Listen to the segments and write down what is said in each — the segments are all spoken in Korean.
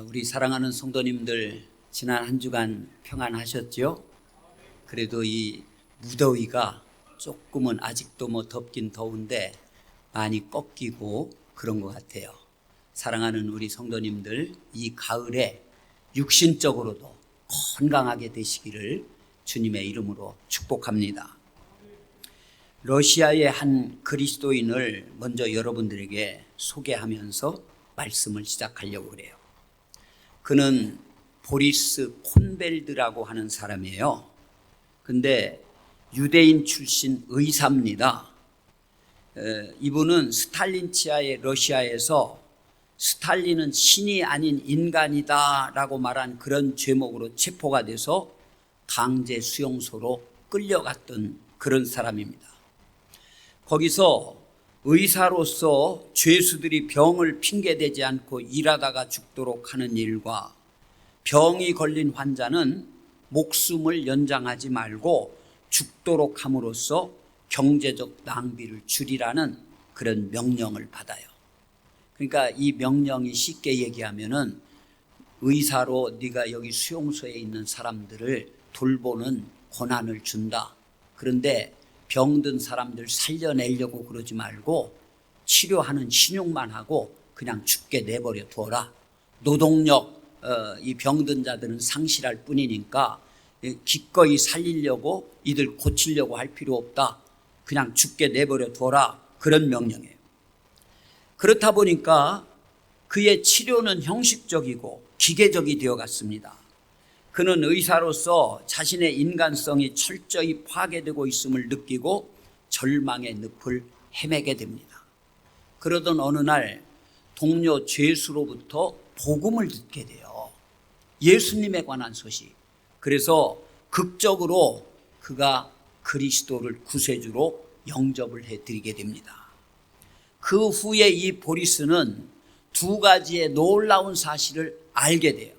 우리 사랑하는 성도님들 지난 한 주간 평안하셨죠? 그래도 이 무더위가 조금은 아직도 덥긴 더운데 많이 꺾이고 그런 것 같아요. 사랑하는 우리 성도님들 이 가을에 육신적으로도 건강하게 되시기를 주님의 이름으로 축복합니다. 러시아의 한 그리스도인을 먼저 여러분들에게 소개하면서 말씀을 시작하려고 해요. 그는 보리스 콘벨드라고 하는 사람이에요. 근데 유대인 출신 의사입니다. 이분은 스탈린 치하의 러시아에서 스탈린은 신이 아닌 인간이다 라고 말한 그런 죄목으로 체포가 돼서 강제 수용소로 끌려갔던 그런 사람입니다. 거기서 의사로서 죄수들이 병을 핑계대지 않고 일하다가 죽도록 하는 일과 병이 걸린 환자는 목숨을 연장하지 말고 죽도록 함으로써 경제적 낭비를 줄이라는 그런 명령을 받아요. 그러니까 이 명령이 쉽게 얘기하면은 의사로 네가 여기 수용소에 있는 사람들을 돌보는 권한을 준다. 그런데 병든 사람들 살려내려고 그러지 말고 치료하는 신용만 하고 그냥 죽게 내버려 두어라. 노동력 이 병든 자들은 상실할 뿐이니까 기꺼이 살리려고 이들 고치려고 할 필요 없다. 그냥 죽게 내버려 두어라. 그런 명령이에요. 그렇다 보니까 그의 치료는 형식적이고 기계적이 되어갔습니다. 그는 의사로서 자신의 인간성이 철저히 파괴되고 있음을 느끼고 절망의 늪을 헤매게 됩니다. 그러던 어느 날 동료 죄수로부터 복음을 듣게 돼요. 예수님에 관한 소식. 그래서 극적으로 그가 그리스도를 구세주로 영접을 해드리게 됩니다. 그 후에 이 보리스는 두 가지의 놀라운 사실을 알게 돼요.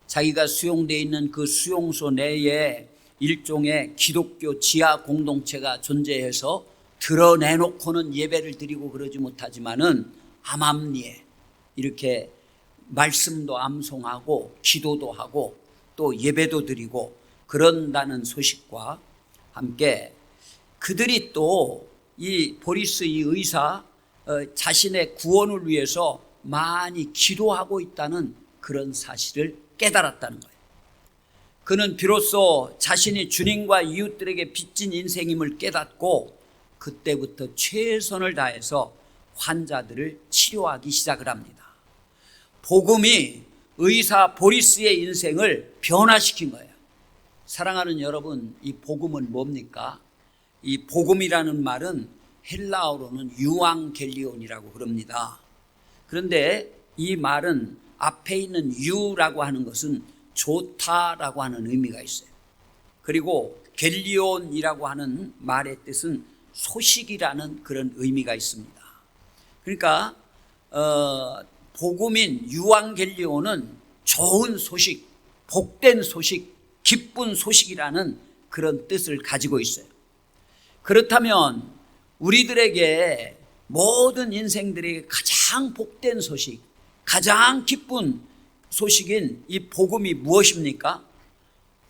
자기가 수용되어 있는 그 수용소 내에 일종의 기독교 지하 공동체가 존재해서 드러내놓고는 예배를 드리고 그러지 못하지만은 암암리에 이렇게 말씀도 암송하고 기도도 하고 또 예배도 드리고 그런다는 소식과 함께 그들이 또 이 보리스 이 의사 자신의 구원을 위해서 많이 기도하고 있다는 그런 사실을 깨달았다는 거예요. 그는 비로소 자신이 주님과 이웃들에게 빚진 인생임을 깨닫고 그때부터 최선을 다해서 환자들을 치료하기 시작을 합니다. 복음이 의사 보리스의 인생을 변화시킨 거예요. 사랑하는 여러분, 이 복음은 뭡니까? 이 복음이라는 말은 헬라어로는 유앙겔리온이라고 그럽니다. 그런데 이 말은 앞에 있는 유라고 하는 것은 좋다라고 하는 의미가 있어요. 그리고 겔리온이라고 하는 말의 뜻은 소식이라는 그런 의미가 있습니다. 그러니까 복음인 유앙겔리온은 좋은 소식, 복된 소식, 기쁜 소식이라는 그런 뜻을 가지고 있어요. 그렇다면 우리들에게 모든 인생들에게 가장 복된 소식, 가장 기쁜 소식인 이 복음이 무엇입니까?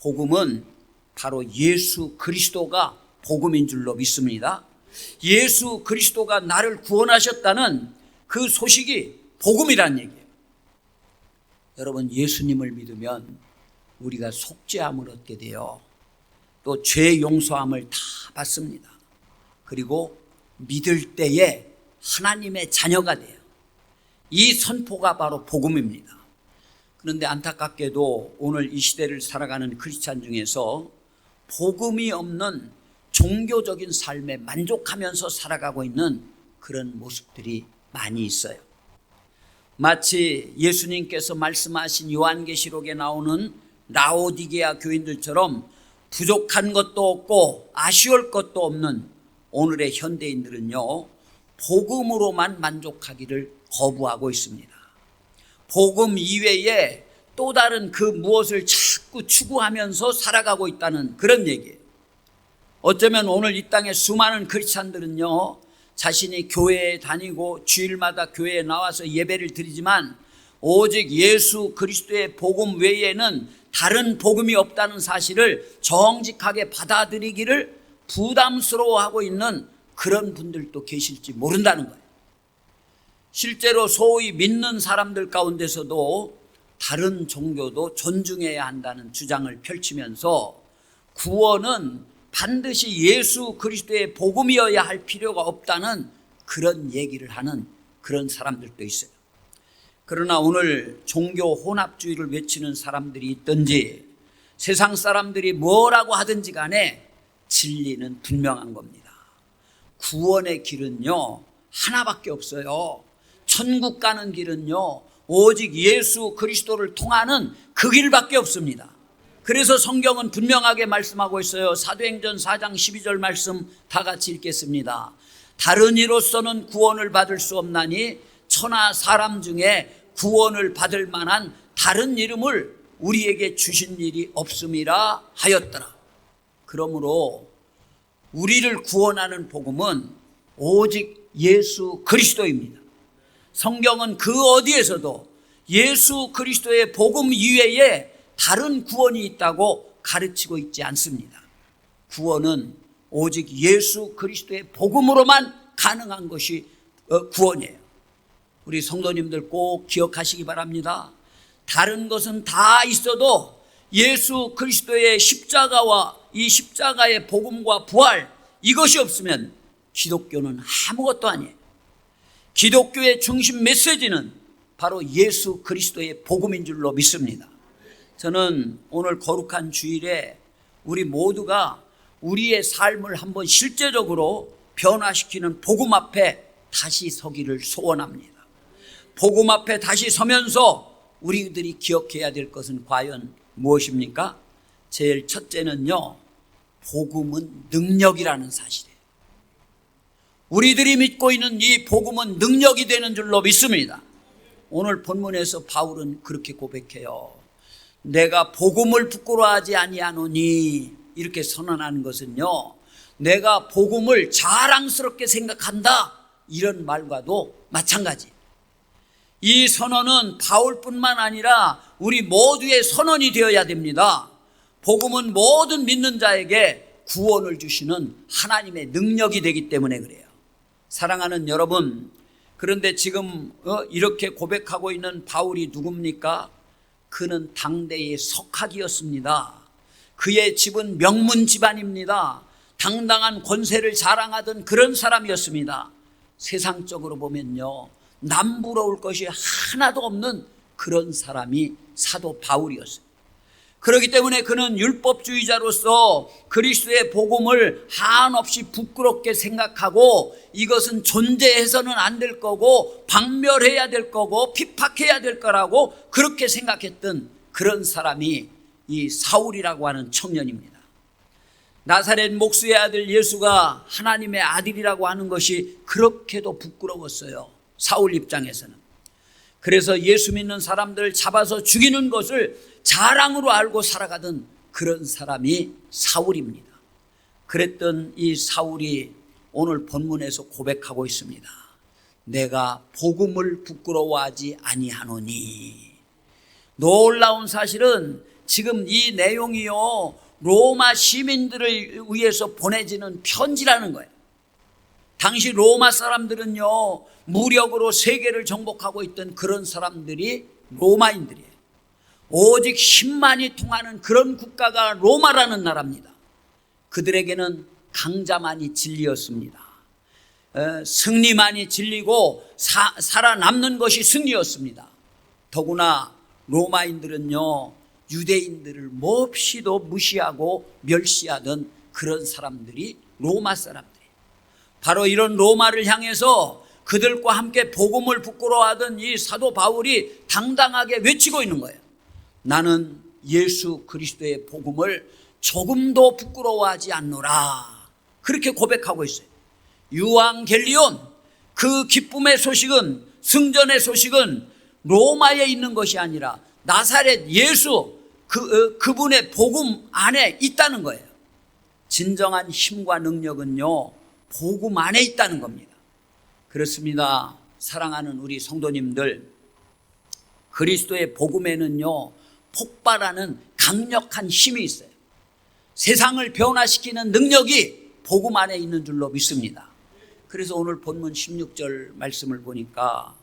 복음은 바로 예수 그리스도가 복음인 줄로 믿습니다. 예수 그리스도가 나를 구원하셨다는 그 소식이 복음이란 얘기예요. 여러분, 예수님을 믿으면 우리가 속죄함을 얻게 돼요. 또 죄 용서함을 다 받습니다. 그리고 믿을 때에 하나님의 자녀가 돼요. 이 선포가 바로 복음입니다. 그런데 안타깝게도 오늘 이 시대를 살아가는 크리스찬 중에서 복음이 없는 종교적인 삶에 만족하면서 살아가고 있는 그런 모습들이 많이 있어요. 마치 예수님께서 말씀하신 요한계시록에 나오는 라오디게아 교인들처럼 부족한 것도 없고 아쉬울 것도 없는 오늘의 현대인들은요, 복음으로만 만족하기를 거부하고 있습니다. 복음 이외에 또 다른 그 무엇을 자꾸 추구하면서 살아가고 있다는 그런 얘기예요. 어쩌면 오늘 이 땅에 수많은 크리스찬들은요, 자신이 교회에 다니고 주일마다 교회에 나와서 예배를 드리지만 오직 예수 그리스도의 복음 외에는 다른 복음이 없다는 사실을 정직하게 받아들이기를 부담스러워하고 있는 그런 분들도 계실지 모른다는 거예요. 실제로 소위 믿는 사람들 가운데서도 다른 종교도 존중해야 한다는 주장을 펼치면서 구원은 반드시 예수 그리스도의 복음이어야 할 필요가 없다는 그런 얘기를 하는 그런 사람들도 있어요. 그러나 오늘 종교 혼합주의를 외치는 사람들이 있든지 세상 사람들이 뭐라고 하든지 간에 진리는 분명한 겁니다. 구원의 길은요 하나밖에 없어요. 천국 가는 길은요 오직 예수 그리스도를 통하는 그 길밖에 없습니다. 그래서 성경은 분명하게 말씀하고 있어요. 사도행전 4장 12절 말씀 다 같이 읽겠습니다. 다른 이로서는 구원을 받을 수 없나니 천하 사람 중에 구원을 받을 만한 다른 이름을 우리에게 주신 일이 없음이라 하였더라. 그러므로 우리를 구원하는 복음은 오직 예수 그리스도입니다. 성경은 그 어디에서도 예수 그리스도의 복음 이외에 다른 구원이 있다고 가르치고 있지 않습니다. 구원은 오직 예수 그리스도의 복음으로만 가능한 것이 구원이에요. 우리 성도님들 꼭 기억하시기 바랍니다. 다른 것은 다 있어도 예수 그리스도의 십자가와 이 십자가의 복음과 부활, 이것이 없으면 기독교는 아무것도 아니에요. 기독교의 중심 메시지는 바로 예수 그리스도의 복음인 줄로 믿습니다. 저는 오늘 거룩한 주일에 우리 모두가 우리의 삶을 한번 실제적으로 변화시키는 복음 앞에 다시 서기를 소원합니다. 복음 앞에 다시 서면서 우리들이 기억해야 될 것은 과연 무엇입니까? 제일 첫째는요, 복음은 능력이라는 사실이에요. 우리들이 믿고 있는 이 복음은 능력이 되는 줄로 믿습니다. 오늘 본문에서 바울은 그렇게 고백해요. 내가 복음을 부끄러워하지 아니하노니, 이렇게 선언하는 것은요, 내가 복음을 자랑스럽게 생각한다, 이런 말과도 마찬가지. 이 선언은 바울뿐만 아니라 우리 모두의 선언이 되어야 됩니다. 복음은 모든 믿는 자에게 구원을 주시는 하나님의 능력이 되기 때문에 그래요. 사랑하는 여러분, 그런데 지금 이렇게 고백하고 있는 바울이 누굽니까? 그는 당대의 석학이었습니다. 그의 집은 명문 집안입니다. 당당한 권세를 자랑하던 그런 사람이었습니다. 세상적으로 보면요, 남부러울 것이 하나도 없는 그런 사람이 사도 바울이었어요. 그렇기 때문에 그는 율법주의자로서 그리스도의 복음을 한없이 부끄럽게 생각하고 이것은 존재해서는 안 될 거고 박멸해야 될 거고 핍박해야 될 거라고 그렇게 생각했던 그런 사람이 이 사울이라고 하는 청년입니다. 나사렛 목수의 아들 예수가 하나님의 아들이라고 하는 것이 그렇게도 부끄러웠어요. 사울 입장에서는. 그래서 예수 믿는 사람들을 잡아서 죽이는 것을 자랑으로 알고 살아가던 그런 사람이 사울입니다. 그랬던 이 사울이 오늘 본문에서 고백하고 있습니다. 내가 복음을 부끄러워하지 아니하노니. 놀라운 사실은 지금 이 내용이요, 로마 시민들을 위해서 보내지는 편지라는 거예요. 당시 로마 사람들은요, 무력으로 세계를 정복하고 있던 그런 사람들이 로마인들이에요. 오직 힘만이 통하는 그런 국가가 로마라는 나라입니다. 그들에게는 강자만이 진리였습니다. 승리만이 진리고 살아남는 것이 승리였습니다. 더구나 로마인들은요, 유대인들을 몹시도 무시하고 멸시하던 그런 사람들이 로마 사람들이에요. 바로 이런 로마를 향해서 그들과 함께 복음을 부끄러워하던 이 사도 바울이 당당하게 외치고 있는 거예요. 나는 예수 그리스도의 복음을 조금도 부끄러워하지 않노라. 그렇게 고백하고 있어요. 유앙겔리온, 그 기쁨의 소식은, 승전의 소식은 로마에 있는 것이 아니라 나사렛 예수, 그분의 복음 안에 있다는 거예요. 진정한 힘과 능력은요, 복음 안에 있다는 겁니다. 그렇습니다. 사랑하는 우리 성도님들, 그리스도의 복음에는요, 폭발하는 강력한 힘이 있어요. 세상을 변화시키는 능력이 복음 안에 있는 줄로 믿습니다. 그래서 오늘 본문 16절 말씀을 보니까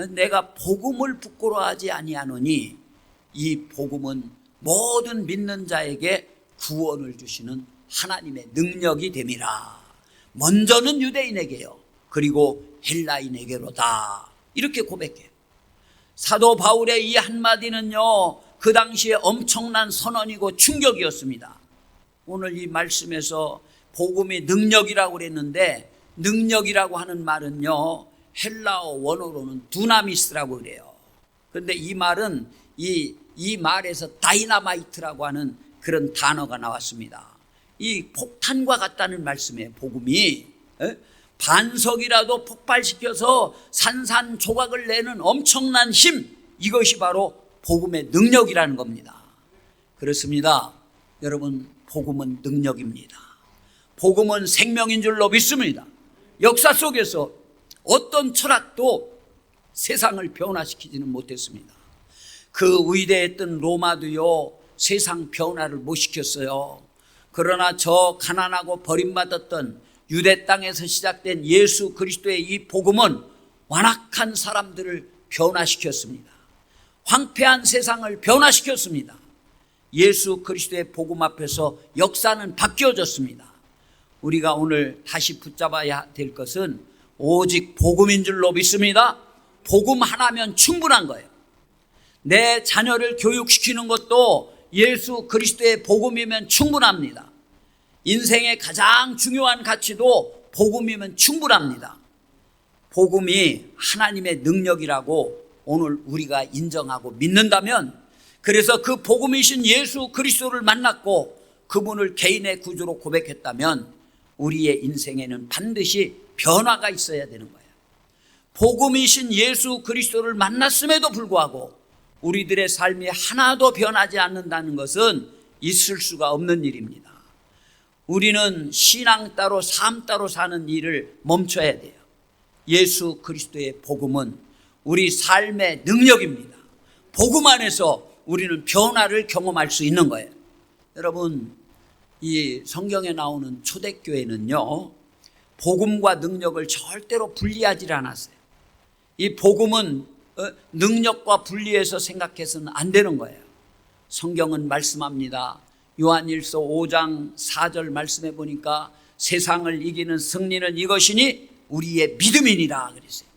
내가 복음을 부끄러워하지 아니하노니 이 복음은 모든 믿는 자에게 구원을 주시는 하나님의 능력이 됨이라. 먼저는 유대인에게요, 그리고 헬라인에게로다. 이렇게 고백해요. 사도 바울의 이 한마디는요, 그 당시에 엄청난 선언이고 충격이었습니다. 오늘 이 말씀에서 복음이 능력이라고 그랬는데, 능력이라고 하는 말은요, 헬라어 원어로는 두나미스라고 그래요. 그런데 이 말은 이 말에서 다이나마이트라고 하는 그런 단어가 나왔습니다. 이 폭탄과 같다는 말씀이에요. 복음이 반석이라도 폭발시켜서 산산조각을 내는 엄청난 힘, 이것이 바로 복음의 능력이라는 겁니다. 그렇습니다. 여러분, 복음은 능력입니다. 복음은 생명인 줄로 믿습니다. 역사 속에서 어떤 철학도 세상을 변화시키지는 못했습니다. 그 위대했던 로마도요, 세상 변화를 못 시켰어요. 그러나 저 가난하고 버림받았던 유대 땅에서 시작된 예수 그리스도의 이 복음은 완악한 사람들을 변화시켰습니다. 황폐한 세상을 변화시켰습니다. 예수 그리스도의 복음 앞에서 역사는 바뀌어졌습니다. 우리가 오늘 다시 붙잡아야 될 것은 오직 복음인 줄로 믿습니다. 복음 하나면 충분한 거예요. 내 자녀를 교육시키는 것도 예수 그리스도의 복음이면 충분합니다. 인생의 가장 중요한 가치도 복음이면 충분합니다. 복음이 하나님의 능력이라고 오늘 우리가 인정하고 믿는다면, 그래서 그 복음이신 예수 그리스도를 만났고 그분을 개인의 구주로 고백했다면 우리의 인생에는 반드시 변화가 있어야 되는 거예요. 복음이신 예수 그리스도를 만났음에도 불구하고 우리들의 삶이 하나도 변하지 않는다는 것은 있을 수가 없는 일입니다. 우리는 신앙 따로 삶 따로 사는 일을 멈춰야 돼요. 예수 그리스도의 복음은 우리 삶의 능력입니다. 복음 안에서 우리는 변화를 경험할 수 있는 거예요. 여러분, 이 성경에 나오는 초대교회는요, 복음과 능력을 절대로 분리하지 않았어요. 이 복음은 능력과 분리해서 생각해서는 안 되는 거예요. 성경은 말씀합니다. 요한일서 5장 4절 말씀해 보니까 세상을 이기는 승리는 이것이니 우리의 믿음이니라 그랬어요.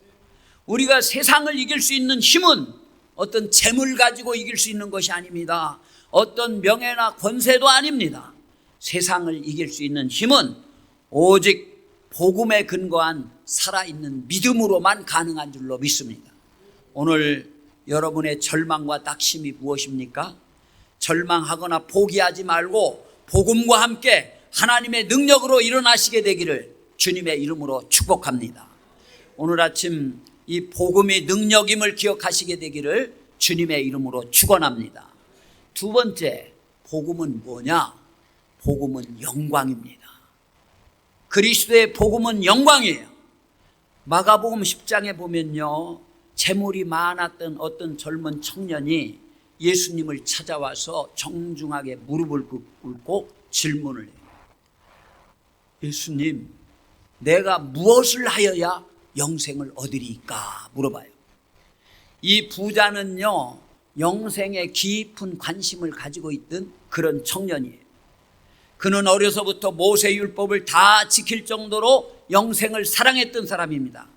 우리가 세상을 이길 수 있는 힘은 어떤 재물 가지고 이길 수 있는 것이 아닙니다. 어떤 명예나 권세도 아닙니다. 세상을 이길 수 있는 힘은 오직 복음에 근거한 살아있는 믿음으로만 가능한 줄로 믿습니다. 오늘 여러분의 절망과 낙심이 무엇입니까? 절망하거나 포기하지 말고 복음과 함께 하나님의 능력으로 일어나시게 되기를 주님의 이름으로 축복합니다. 오늘 아침 이 복음이 능력임을 기억하시게 되기를 주님의 이름으로 축원합니다. 두 번째, 복음은 뭐냐? 복음은 영광입니다. 그리스도의 복음은 영광이에요. 마가복음 10장에 보면요, 재물이 많았던 어떤 젊은 청년이 예수님을 찾아와서 정중하게 무릎을 꿇고 질문을 해요. 예수님, 내가 무엇을 하여야 영생을 얻으리까? 물어봐요. 이 부자는요, 영생에 깊은 관심을 가지고 있던 그런 청년이에요. 그는 어려서부터 모세율법을 다 지킬 정도로 영생을 사랑했던 사람입니다.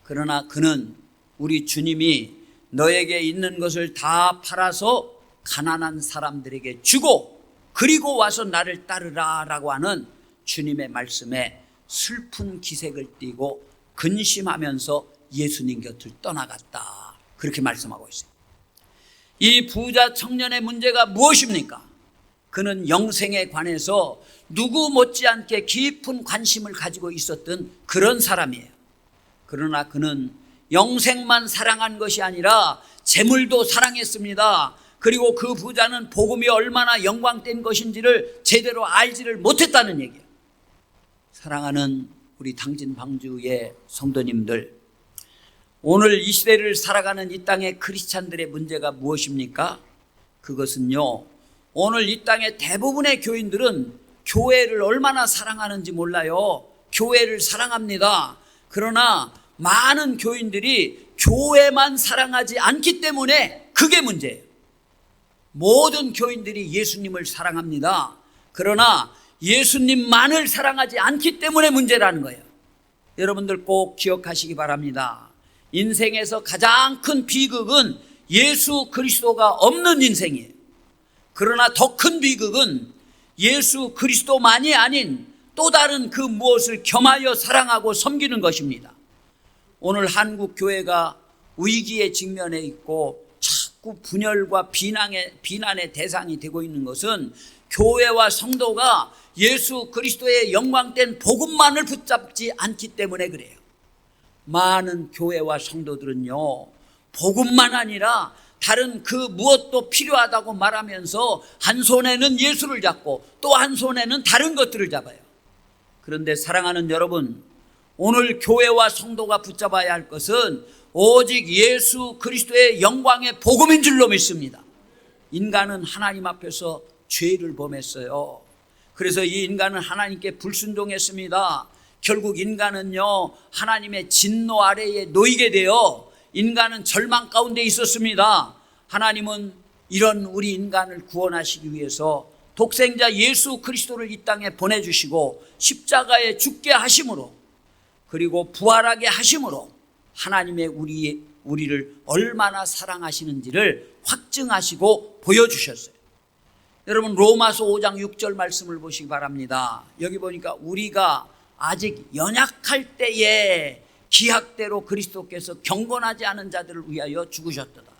그러나 그는 우리 주님이 너에게 있는 것을 다 팔아서 가난한 사람들에게 주고 그리고 와서 나를 따르라 라고 하는 주님의 말씀에 슬픈 기색을 띠고 근심하면서 예수님 곁을 떠나갔다, 그렇게 말씀하고 있어요. 이 부자 청년의 문제가 무엇입니까? 그는 영생에 관해서 누구 못지않게 깊은 관심을 가지고 있었던 그런 사람이에요. 그러나 그는 영생만 사랑한 것이 아니라 재물도 사랑했습니다. 그리고 그 부자는 복음이 얼마나 영광된 것인지를 제대로 알지를 못했다는 얘기예요. 사랑하는 우리 당진 방주의 성도님들, 오늘 이 시대를 살아가는 이 땅의 크리스찬들의 문제가 무엇입니까? 그것은요, 오늘 이 땅의 대부분의 교인들은 교회를 얼마나 사랑하는지 몰라요. 교회를 사랑합니다. 그러나 많은 교인들이 교회만 사랑하지 않기 때문에 그게 문제예요. 모든 교인들이 예수님을 사랑합니다. 그러나 예수님만을 사랑하지 않기 때문에 문제라는 거예요. 여러분들 꼭 기억하시기 바랍니다. 인생에서 가장 큰 비극은 예수 그리스도가 없는 인생이에요. 그러나 더 큰 비극은 예수 그리스도만이 아닌 또 다른 그 무엇을 겸하여 사랑하고 섬기는 것입니다. 오늘 한국 교회가 위기에 직면해 있고 자꾸 분열과 비난의 대상이 되고 있는 것은 교회와 성도가 예수 그리스도의 영광된 복음만을 붙잡지 않기 때문에 그래요. 많은 교회와 성도들은요, 복음만 아니라 다른 그 무엇도 필요하다고 말하면서 한 손에는 예수를 잡고 또 한 손에는 다른 것들을 잡아요. 그런데 사랑하는 여러분, 오늘 교회와 성도가 붙잡아야 할 것은 오직 예수 그리스도의 영광의 복음인 줄로 믿습니다. 인간은 하나님 앞에서 죄를 범했어요. 그래서 이 인간은 하나님께 불순종했습니다. 결국 인간은요, 하나님의 진노 아래에 놓이게 되어 인간은 절망 가운데 있었습니다. 하나님은 이런 우리 인간을 구원하시기 위해서 독생자 예수 그리스도를 이 땅에 보내주시고 십자가에 죽게 하심으로, 그리고 부활하게 하심으로 하나님의 우리를 얼마나 사랑하시는지를 확증하시고 보여주셨어요. 여러분, 로마서 5장 6절 말씀을 보시기 바랍니다. 여기 보니까 우리가 아직 연약할 때에 기약대로 그리스도께서 경건하지 않은 자들을 위하여 죽으셨도다.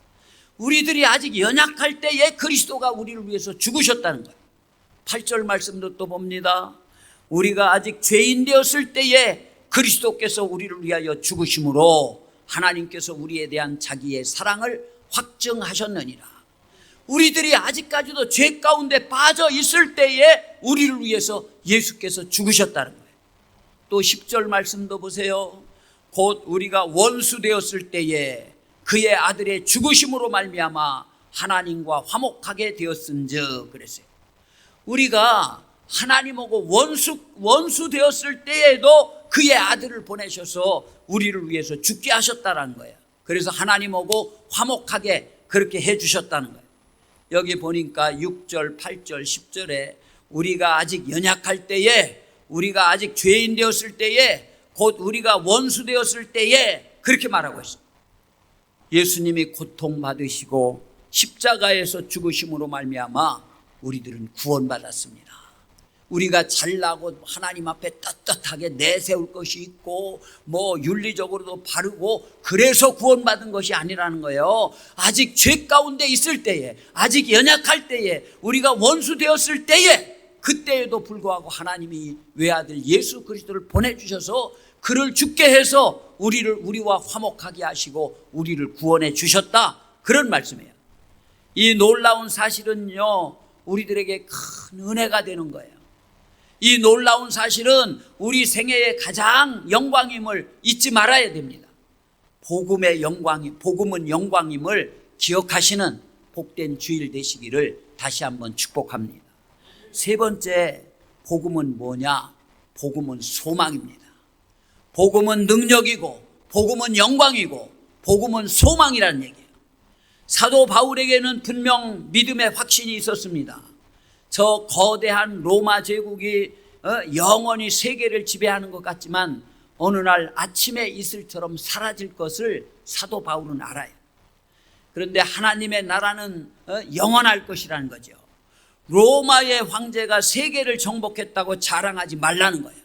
우리들이 아직 연약할 때에 그리스도가 우리를 위해서 죽으셨다는 거예요. 8절 말씀도 또 봅니다. 우리가 아직 죄인 되었을 때에 그리스도께서 우리를 위하여 죽으심으로 하나님께서 우리에 대한 자기의 사랑을 확증하셨느니라. 우리들이 아직까지도 죄 가운데 빠져 있을 때에 우리를 위해서 예수께서 죽으셨다는 거예요. 또 10절 말씀도 보세요. 곧 우리가 원수 되었을 때에 그의 아들의 죽으심으로 말미암아 하나님과 화목하게 되었은즉 그랬어요. 우리가 하나님하고 원수 되었을 때에도 그의 아들을 보내셔서 우리를 위해서 죽게 하셨다는 거예요. 그래서 하나님하고 화목하게 그렇게 해주셨다는 거예요. 여기 보니까 6절, 8절, 10절에 우리가 아직 연약할 때에, 우리가 아직 죄인 되었을 때에, 곧 우리가 원수 되었을 때에 그렇게 말하고 있어요. 예수님이 고통받으시고 십자가에서 죽으심으로 말미암아 우리들은 구원받았습니다. 우리가 잘나고 하나님 앞에 떳떳하게 내세울 것이 있고 윤리적으로도 바르고 그래서 구원받은 것이 아니라는 거예요. 아직 죄 가운데 있을 때에, 아직 연약할 때에, 우리가 원수 되었을 때에, 그때에도 불구하고 하나님이 외아들 예수 그리스도를 보내주셔서 그를 죽게 해서 우리와 화목하게 하시고 우리를 구원해 주셨다, 그런 말씀이에요. 이 놀라운 사실은요, 우리들에게 큰 은혜가 되는 거예요. 이 놀라운 사실은 우리 생애의 가장 영광임을 잊지 말아야 됩니다. 복음은 영광임을 기억하시는 복된 주일 되시기를 다시 한번 축복합니다. 세 번째, 복음은 뭐냐? 복음은 소망입니다. 복음은 능력이고, 복음은 영광이고, 복음은 소망이라는 얘기예요. 사도 바울에게는 분명 믿음의 확신이 있었습니다. 저 거대한 로마 제국이 영원히 세계를 지배하는 것 같지만 어느 날 아침의 이슬처럼 사라질 것을 사도 바울은 알아요. 그런데 하나님의 나라는 영원할 것이라는 거죠. 로마의 황제가 세계를 정복했다고 자랑하지 말라는 거예요.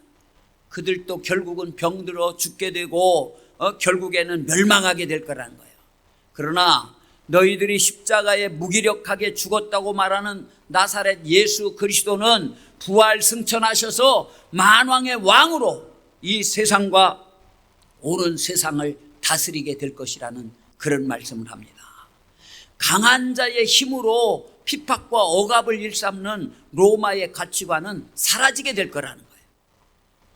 그들도 결국은 병들어 죽게 되고 결국에는 멸망하게 될 거라는 거예요. 그러나 너희들이 십자가에 무기력하게 죽었다고 말하는 나사렛 예수 그리스도는 부활 승천하셔서 만왕의 왕으로 이 세상과 오는 세상을 다스리게 될 것이라는 그런 말씀을 합니다. 강한 자의 힘으로 핍박과 억압을 일삼는 로마의 가치관은 사라지게 될 거라는 거예요.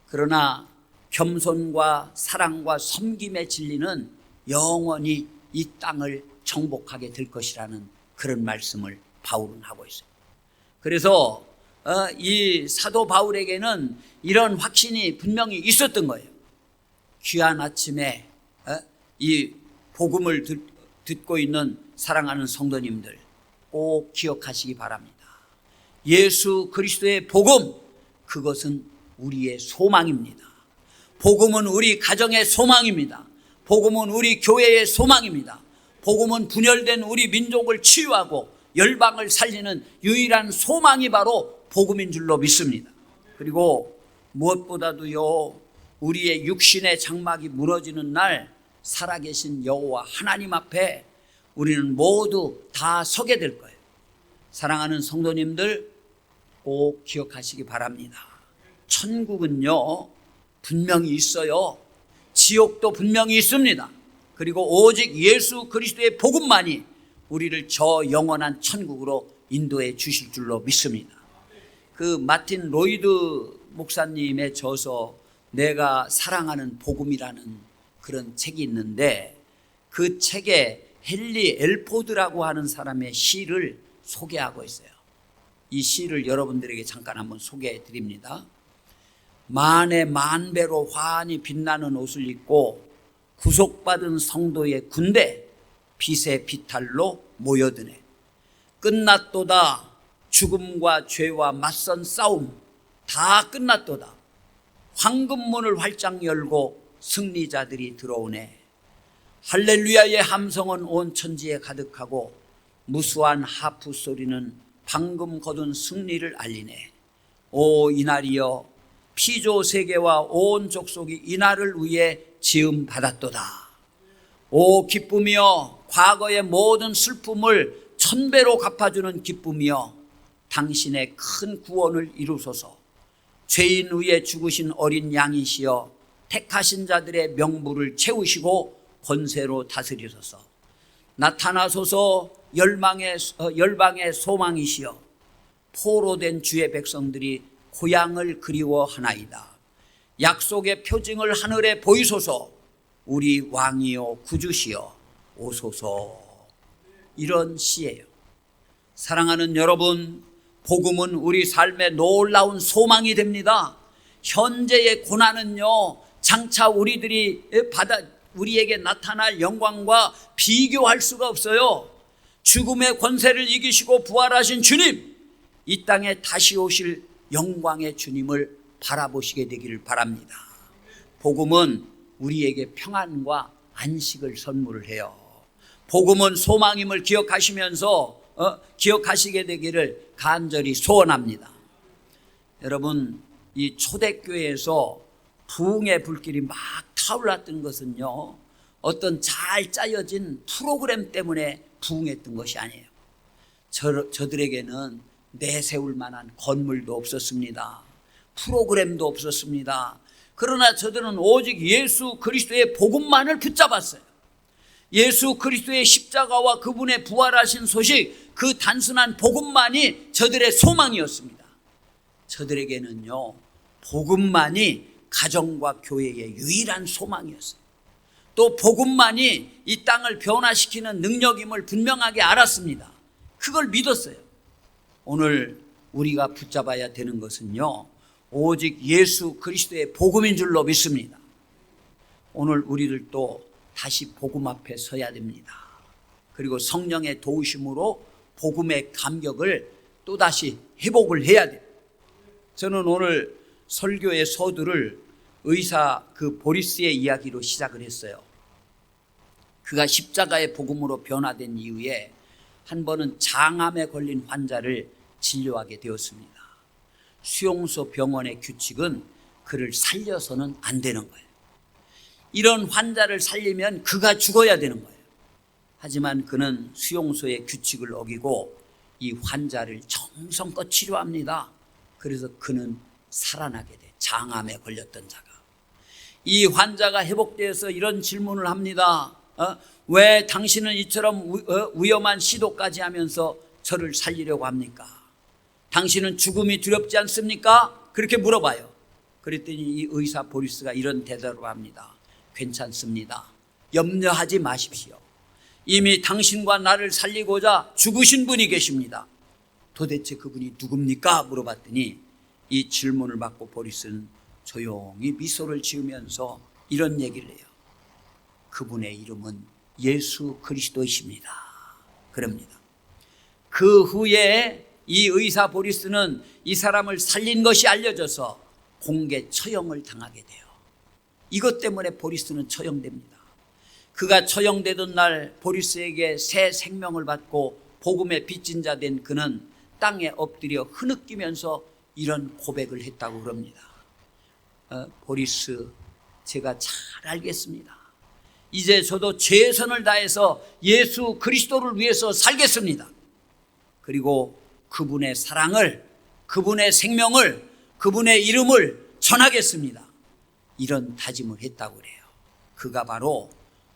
그러나 겸손과 사랑과 섬김의 진리는 영원히 이 땅을 정복하게 될 것이라는 그런 말씀을 바울은 하고 있어요. 그래서 이 사도 바울에게는 이런 확신이 분명히 있었던 거예요. 귀한 아침에 이 복음을 듣고 있는 사랑하는 성도님들 꼭 기억하시기 바랍니다. 예수 그리스도의 복음, 그것은 우리의 소망입니다. 복음은 우리 가정의 소망입니다. 복음은 우리 교회의 소망입니다. 복음은 분열된 우리 민족을 치유하고 열방을 살리는 유일한 소망이 바로 복음인 줄로 믿습니다. 그리고 무엇보다도요, 우리의 육신의 장막이 무너지는 날 살아계신 여호와 하나님 앞에 우리는 모두 다 서게 될 거예요. 사랑하는 성도님들 꼭 기억하시기 바랍니다. 천국은요 분명히 있어요. 지옥도 분명히 있습니다. 그리고 오직 예수 그리스도의 복음만이 우리를 저 영원한 천국으로 인도해 주실 줄로 믿습니다. 그 마틴 로이드 목사님의 저서 내가 사랑하는 복음이라는 그런 책이 있는데, 그 책에 헨리 엘포드라고 하는 사람의 시를 소개하고 있어요. 이 시를 여러분들에게 잠깐 한번 소개해 드립니다. 만의 만배로 환히 빛나는 옷을 입고 구속받은 성도의 군대 빛의 비탈로 모여드네. 끝났도다. 죽음과 죄와 맞선 싸움 다 끝났도다. 황금문을 활짝 열고 승리자들이 들어오네. 할렐루야의 함성은 온 천지에 가득하고 무수한 하프 소리는 방금 거둔 승리를 알리네. 오 이날이여, 피조 세계와 온 족속이 이날을 위해 지음 받았도다. 오 기쁨이여, 과거의 모든 슬픔을 천배로 갚아주는 기쁨이여, 당신의 큰 구원을 이루소서. 죄인 위에 죽으신 어린 양이시여, 택하신 자들의 명부를 채우시고 권세로 다스리소서. 나타나소서. 열방의 소망이시여, 포로된 주의 백성들이 고향을 그리워하나이다. 약속의 표징을 하늘에 보이소서. 우리 왕이여 구주시여 오소서. 이런 시예요. 사랑하는 여러분, 복음은 우리 삶의 놀라운 소망이 됩니다. 현재의 고난은요, 장차 우리에게 나타날 영광과 비교할 수가 없어요. 죽음의 권세를 이기시고 부활하신 주님, 이 땅에 다시 오실 영광의 주님을 바라보시게 되기를 바랍니다. 복음은 우리에게 평안과 안식을 선물을 해요. 복음은 소망임을 기억하시게 되기를 간절히 소원합니다. 여러분, 이 초대교회에서 부흥의 불길이 막 타올랐던 것은요, 어떤 잘 짜여진 프로그램 때문에 부흥했던 것이 아니에요. 저들에게는 내세울 만한 건물도 없었습니다. 프로그램도 없었습니다. 그러나 저들은 오직 예수 그리스도의 복음만을 붙잡았어요. 예수 그리스도의 십자가와 그분의 부활하신 소식, 그 단순한 복음만이 저들의 소망이었습니다. 저들에게는요, 복음만이 가정과 교회의 유일한 소망이었어요. 또 복음만이 이 땅을 변화시키는 능력임을 분명하게 알았습니다. 그걸 믿었어요. 오늘 우리가 붙잡아야 되는 것은요, 오직 예수 그리스도의 복음인 줄로 믿습니다. 오늘 우리들도 다시 복음 앞에 서야 됩니다. 그리고 성령의 도우심으로 복음의 감격을 또다시 회복을 해야 돼요. 저는 오늘 설교의 서두를 의사 보리스의 이야기로 시작을 했어요. 그가 십자가의 복음으로 변화된 이후에 한 번은 장암에 걸린 환자를 진료하게 되었습니다. 수용소 병원의 규칙은 그를 살려서는 안 되는 거예요. 이런 환자를 살리면 그가 죽어야 되는 거예요. 하지만 그는 수용소의 규칙을 어기고 이 환자를 정성껏 치료합니다. 그래서 그는 살아나게 돼. 장암에 걸렸던 자가. 이 환자가 회복되어서 이런 질문을 합니다. 왜 당신은 이처럼 위험한 시도까지 하면서 저를 살리려고 합니까? 당신은 죽음이 두렵지 않습니까? 그렇게 물어봐요. 그랬더니 이 의사 보리스가 이런 대답을 합니다. 괜찮습니다. 염려하지 마십시오. 이미 당신과 나를 살리고자 죽으신 분이 계십니다. 도대체 그분이 누굽니까? 물어봤더니 이 질문을 받고 보리스는 조용히 미소를 지으면서 이런 얘기를 해요. 그분의 이름은 예수 그리스도이십니다. 그럽니다. 그 후에 이 의사 보리스는 이 사람을 살린 것이 알려져서 공개 처형을 당하게 돼요. 이것 때문에 보리스는 처형됩니다. 그가 처형되던 날 보리스에게 새 생명을 받고 복음의 빚진 자 된 그는 땅에 엎드려 흐느끼면서 이런 고백을 했다고 그럽니다. 보리스, 제가 잘 알겠습니다. 이제 저도 최선을 다해서 예수 그리스도를 위해서 살겠습니다. 그리고 그분의 사랑을, 그분의 생명을, 그분의 이름을 전하겠습니다. 이런 다짐을 했다고 그래요. 그가 바로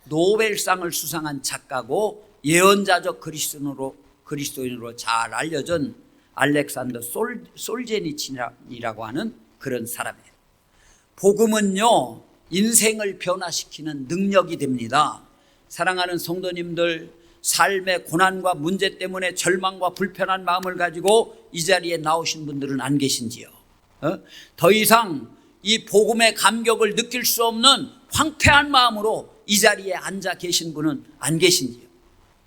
노벨상을 수상한 작가고 예언자적 그리스도인으로 잘 알려진 알렉산더 솔제니친이라고 하는 그런 사람이에요. 복음은요, 인생을 변화시키는 능력이 됩니다. 사랑하는 성도님들, 삶의 고난과 문제 때문에 절망과 불편한 마음을 가지고 이 자리에 나오신 분들은 안 계신지요? 더 이상 이 복음의 감격을 느낄 수 없는 황폐한 마음으로 이 자리에 앉아 계신 분은 안 계신지요?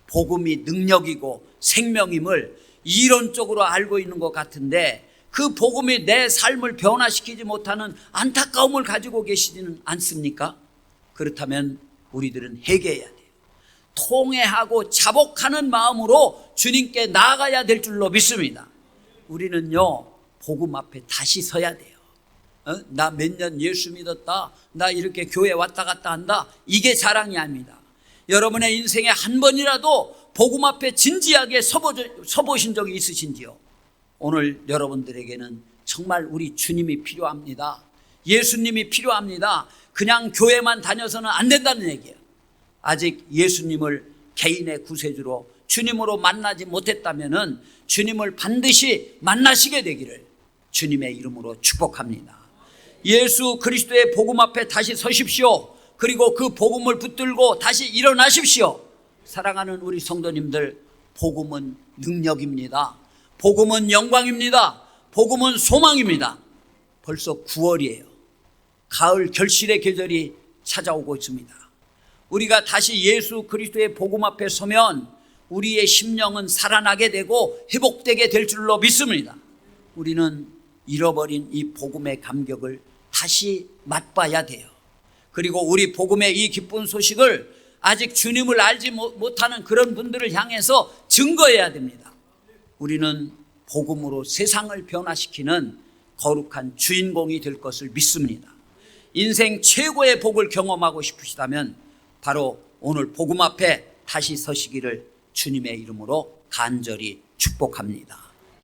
복음이 능력이고 생명임을 이론적으로 알고 있는 것 같은데 그 복음이 내 삶을 변화시키지 못하는 안타까움을 가지고 계시지는 않습니까? 그렇다면 우리들은 회개해야 돼요. 통회하고 자복하는 마음으로 주님께 나아가야 될 줄로 믿습니다. 우리는요, 복음 앞에 다시 서야 돼요. 나 몇 년 예수 믿었다, 나 이렇게 교회 왔다 갔다 한다, 이게 자랑이 아닙니다. 여러분의 인생에 한 번이라도 복음 앞에 진지하게 서보신 적이 있으신지요? 오늘 여러분들에게는 정말 우리 주님이 필요합니다. 예수님이 필요합니다. 그냥 교회만 다녀서는 안 된다는 얘기예요. 아직 예수님을 개인의 구세주로 주님으로 만나지 못했다면 주님을 반드시 만나시게 되기를 주님의 이름으로 축복합니다. 예수 그리스도의 복음 앞에 다시 서십시오. 그리고 그 복음을 붙들고 다시 일어나십시오. 사랑하는 우리 성도님들, 복음은 능력입니다. 복음은 영광입니다. 복음은 소망입니다. 벌써 9월이에요. 가을 결실의 계절이 찾아오고 있습니다. 우리가 다시 예수 그리스도의 복음 앞에 서면 우리의 심령은 살아나게 되고 회복되게 될 줄로 믿습니다. 우리는 잃어버린 이 복음의 감격을 다시 맛봐야 돼요. 그리고 우리 복음의 이 기쁜 소식을 아직 주님을 알지 못하는 그런 분들을 향해서 증거해야 됩니다. 우리는 복음으로 세상을 변화시키는 거룩한 주인공이 될 것을 믿습니다. 인생 최고의 복을 경험하고 싶으시다면 바로 오늘 복음 앞에 다시 서시기를 주님의 이름으로 간절히 축복합니다.